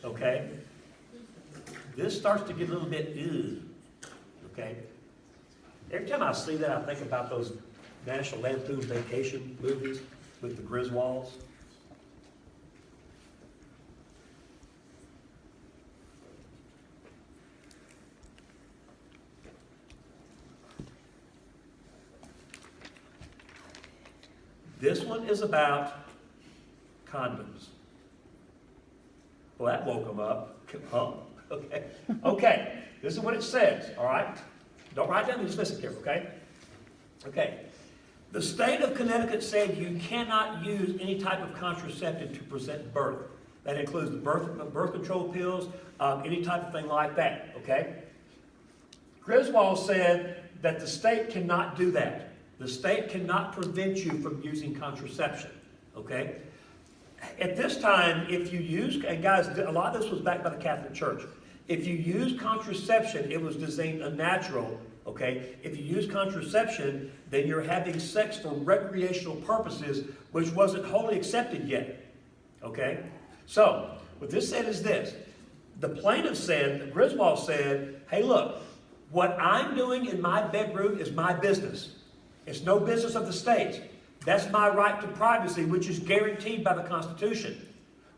Okay? This starts to get a little bit, okay? Every time I see that, I think about those National Lampoon Vacation movies with the Griswolds. This one is about condoms. Well, that woke them up. Huh? Okay. Okay. This is what it says, all right? Don't write down, just listen carefully, okay? Okay. The state of Connecticut said you cannot use any type of contraceptive to prevent birth. That includes the birth control pills, any type of thing like that, okay? Griswold said that the state cannot do that. The state cannot prevent you from using contraception, okay? At this time, if you use, and guys, a lot of this was backed by the Catholic Church. If you use contraception, it was deemed unnatural, okay? If you use contraception, then you're having sex for recreational purposes, which wasn't wholly accepted yet, okay? So, what this said is this. The plaintiff said, Griswold said, hey, look, what I'm doing in my bedroom is my business. It's no business of the state. That's my right to privacy, which is guaranteed by the Constitution.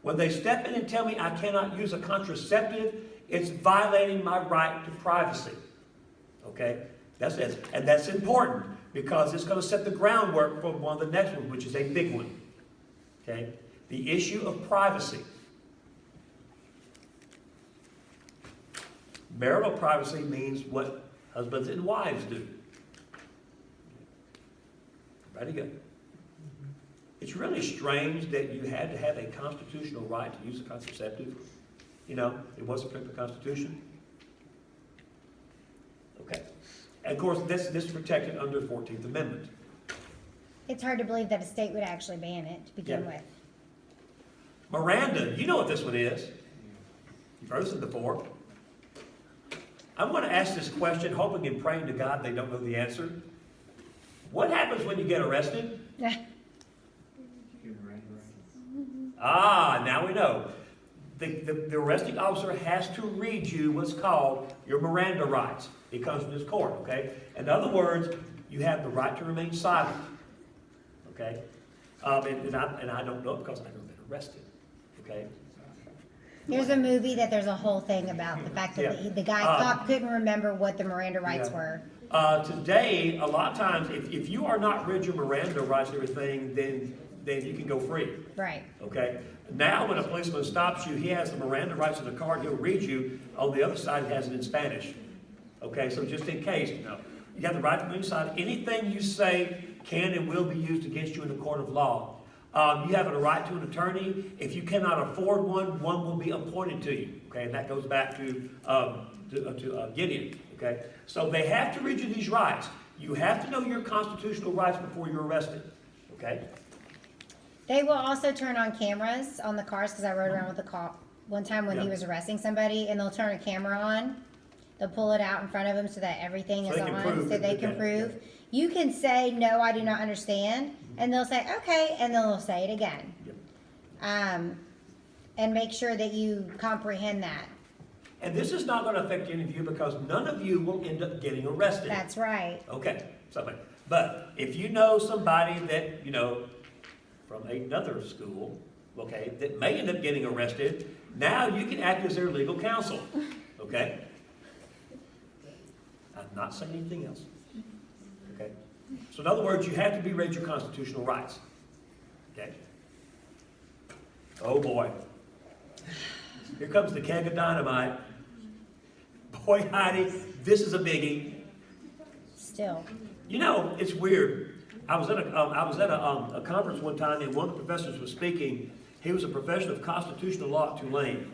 When they step in and tell me I cannot use a contraceptive, it's violating my right to privacy. Okay? That's it. And that's important because it's going to set the groundwork for one of the next ones, which is a big one. Okay? The issue of privacy. Marital privacy means what husbands and wives do. Ready to go. It's really strange that you had to have a constitutional right to use a contraceptive. You know, it wasn't for the Constitution. Okay. And of course, this is protected under the 14th Amendment. It's hard to believe that a state would actually ban it to begin with. Miranda, you know what this one is. You've heard this before. I'm going to ask this question, hoping and praying to God they don't know the answer. What happens when you get arrested? Now we know. The arresting officer has to read you what's called your Miranda rights. It comes from this court, okay? In other words, you have the right to remain silent, okay? And I don't know it because I've never been arrested, okay? There's a movie that there's a whole thing about the fact that the guy cop couldn't remember what the Miranda rights were. Today, a lot of times, if you are not read your Miranda rights and everything, then you can go free. Right. Okay? Now, when a policeman stops you, he has the Miranda rights in the card. He'll read you. On the other side, he has it in Spanish. Okay? So just in case, you have the right to remain silent. Anything you say can and will be used against you in a court of law. You have a right to an attorney. If you cannot afford one, one will be appointed to you. Okay? And that goes back to Gideon. Okay? So they have to read you these rights. You have to know your constitutional rights before you're arrested. Okay? They will also turn on cameras on the cars, because I rode around with the cop one time when he was arresting somebody, and they'll turn a camera on. They'll pull it out in front of them so that everything is on, so they can prove. You can say, no, I do not understand, and they'll say, okay, and then they'll say it again. And make sure that you comprehend that. And this is not going to affect any of you because none of you will end up getting arrested. That's right. Okay. But if you know somebody that, from another school, okay, that may end up getting arrested, now you can act as their legal counsel. Okay? I'm not saying anything else. Okay? So in other words, you have to be read your constitutional rights. Okay? Oh boy. Here comes the keg of dynamite. Boy, Heidi, this is a biggie. Still. It's weird. I was at a conference one time, and one of the professors was speaking. He was a professor of constitutional law at Tulane.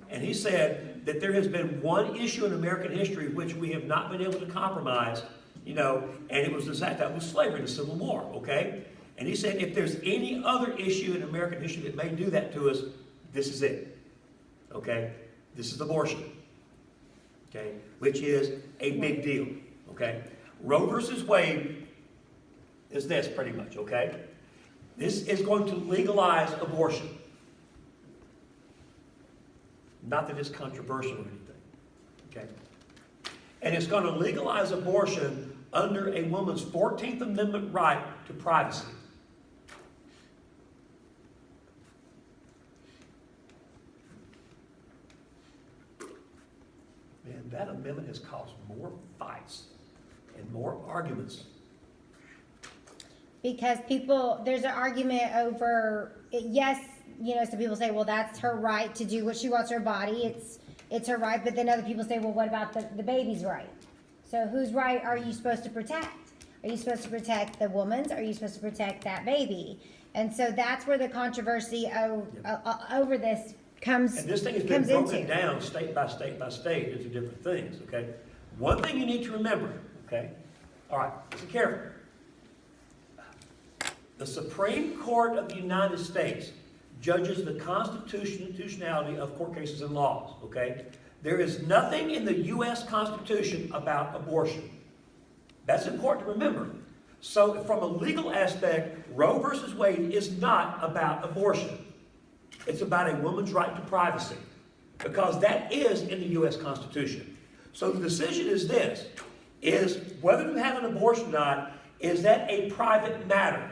And he said that there has been one issue in American history which we have not been able to compromise, and it was that was slavery, the Civil War, okay? And he said if there's any other issue in American history that may do that to us, this is it, okay? This is abortion, okay? Which is a big deal, okay? Roe versus Wade is this pretty much, okay? This is going to legalize abortion. Not that it's controversial or anything, okay? And it's going to legalize abortion under a woman's 14th Amendment right to privacy. Man, that amendment has caused more fights and more arguments. Because there's an argument over, yes, some people say, well, that's her right to do what she wants with her body. It's her right, but then other people say, well, what about the baby's right? So whose right are you supposed to protect? Are you supposed to protect the woman's? Or are you supposed to protect that baby? And so that's where the controversy over this comes And this thing has been broken down state by state by state into different things, okay? One thing you need to remember, okay? All right, listen carefully. The Supreme Court of the United States judges the constitutionality of court cases and laws, okay? There is nothing in the U.S. Constitution about abortion. That's important to remember. So from a legal aspect, Roe versus Wade is not about abortion. It's about a woman's right to privacy, because that is in the U.S. Constitution. So the decision is this, is whether to have an abortion or not, is that a private matter?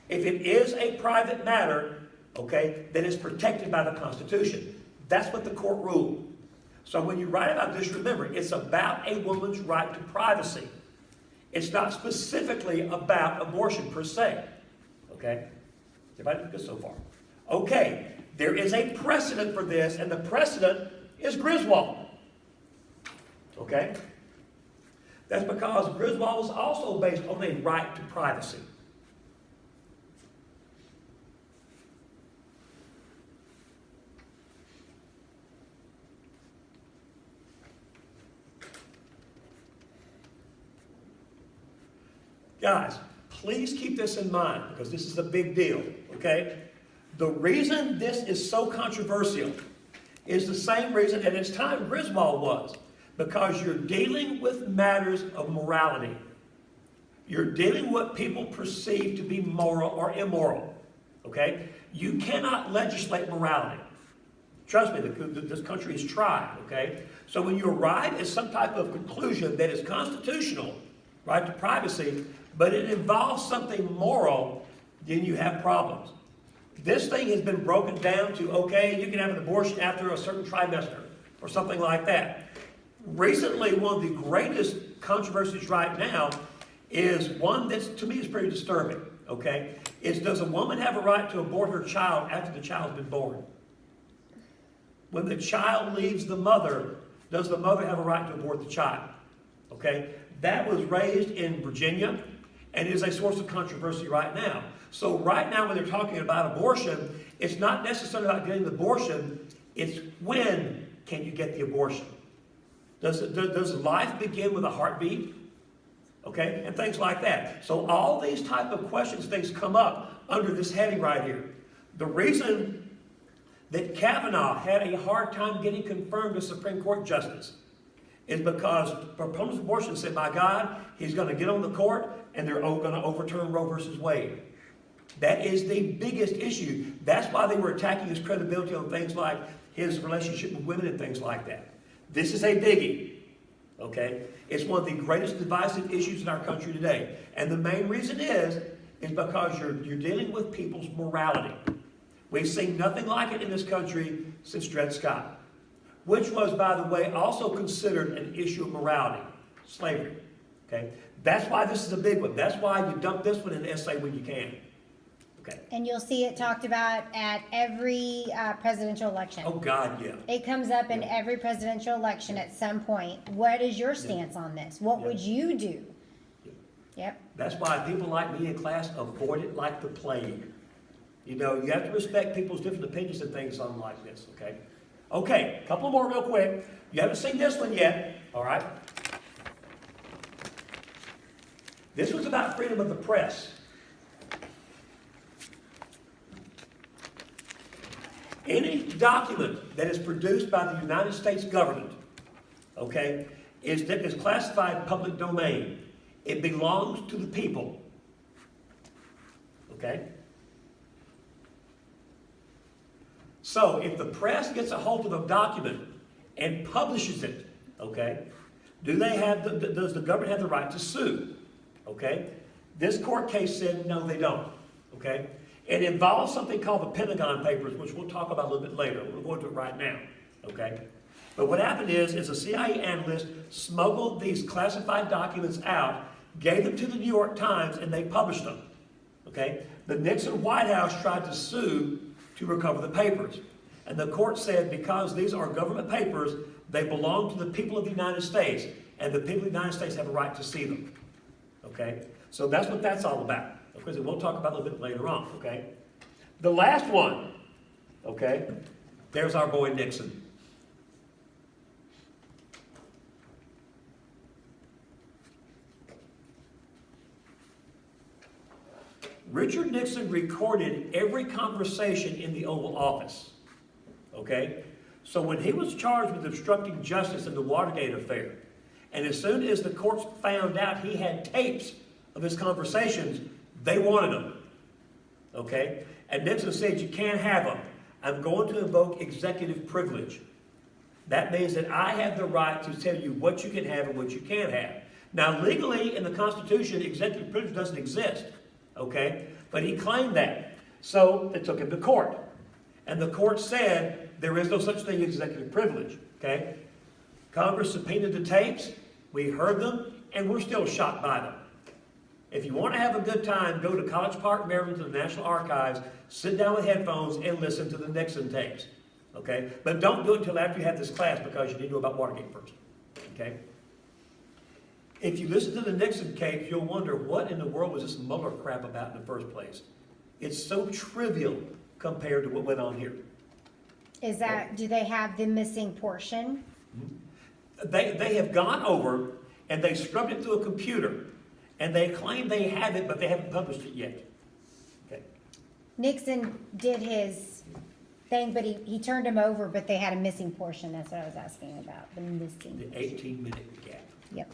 If it is a private matter, okay, then it's protected by the Constitution. That's what the court ruled. So when you write about this, remember, it's about a woman's right to privacy. It's not specifically about abortion per se. Okay? Everybody good so far? Okay, there is a precedent for this, and the precedent is Griswold. Okay? That's because Griswold was also based on a right to privacy. Guys, please keep this in mind, because this is a big deal, okay? The reason this is so controversial is the same reason at its time Griswold was, because you're dealing with matters of morality. You're dealing with what people perceive to be moral or immoral, okay? You cannot legislate morality. Trust me, this country has tried, okay? So when you arrive at some type of conclusion that is constitutional, right to privacy, but it involves something moral, then you have problems. This thing has been broken down to, okay, you can have an abortion after a certain trimester or something like that. Recently, one of the greatest controversies right now is one that to me is pretty disturbing, okay? Is, does a woman have a right to abort her child after the child's been born? When the child leaves the mother, does the mother have a right to abort the child? Okay? That was raised in Virginia and is a source of controversy right now. So right now when they're talking about abortion, it's not necessarily about getting the abortion, it's when can you get the abortion? Does life begin with a heartbeat? Okay, and things like that. So all these type of questions, things come up under this heading right here. The reason that Kavanaugh had a hard time getting confirmed as Supreme Court justice is because proponents of abortion said, my God, he's going to get on the court and they're going to overturn Roe versus Wade. That is the biggest issue. That's why they were attacking his credibility on things like his relationship with women and things like that. This is a biggie, okay? It's one of the greatest divisive issues in our country today. And the main reason is because you're dealing with people's morality. We've seen nothing like it in this country since Dred Scott, which was, by the way, also considered an issue of morality, slavery, okay? That's why this is a big one. That's why you dump this one in an essay when you can. Okay. And you'll see it talked about at every presidential election. Oh, God, yeah. It comes up in every presidential election at some point. What is your stance on this? What would you do? Yep. That's why people like me in class avoid it like the plague. You know, you have to respect people's different opinions and things on like this, okay? Okay, a couple more real quick. You haven't seen this one yet, all right? This was about freedom of the press. Any document that is produced by the United States government, okay, is classified public domain. It belongs to the people, okay? So if the press gets a hold of a document and publishes it, okay, does the government have the right to sue? Okay? This court case said, no, they don't. Okay? It involves something called the Pentagon Papers, which we'll talk about a little bit later. We're going to it right now. Okay? But what happened is a CIA analyst smuggled these classified documents out, gave them to the New York Times, and they published them. Okay? The Nixon White House tried to sue to recover the papers. And the court said because these are government papers, they belong to the people of the United States, and the people of the United States have a right to see them. Okay? So that's what that's all about. Of course, we'll talk about it a little bit later on. Okay? The last one, okay, there's our boy Nixon. Richard Nixon recorded every conversation in the Oval Office. Okay? So when he was charged with obstructing justice in the Watergate affair, and as soon as the courts found out he had tapes of his conversations, they wanted them. Okay? And Nixon said, you can't have them. I'm going to invoke executive privilege. That means that I have the right to tell you what you can have and what you can't have. Now, legally in the Constitution, executive privilege doesn't exist. Okay? But he claimed that. So they took him to court. And the court said there is no such thing as executive privilege. Okay? Congress subpoenaed the tapes. We heard them. And we're still shocked by them. If you want to have a good time, go to College Park, Maryland, to the National Archives, sit down with headphones, and listen to the Nixon tapes. Okay? But don't do it until after you have this class because you need to know about Watergate first. Okay? If you listen to the Nixon case, you'll wonder what in the world was this Mueller crap about in the first place. It's so trivial compared to what went on here. Is that, do they have the missing portion? They have gone over and they scrubbed it through a computer and they claim they have it, but they haven't published it yet. Okay. Nixon did his thing, but he turned him over, but they had a missing portion. That's what I was asking about, the missing. The 18-minute gap. Yep.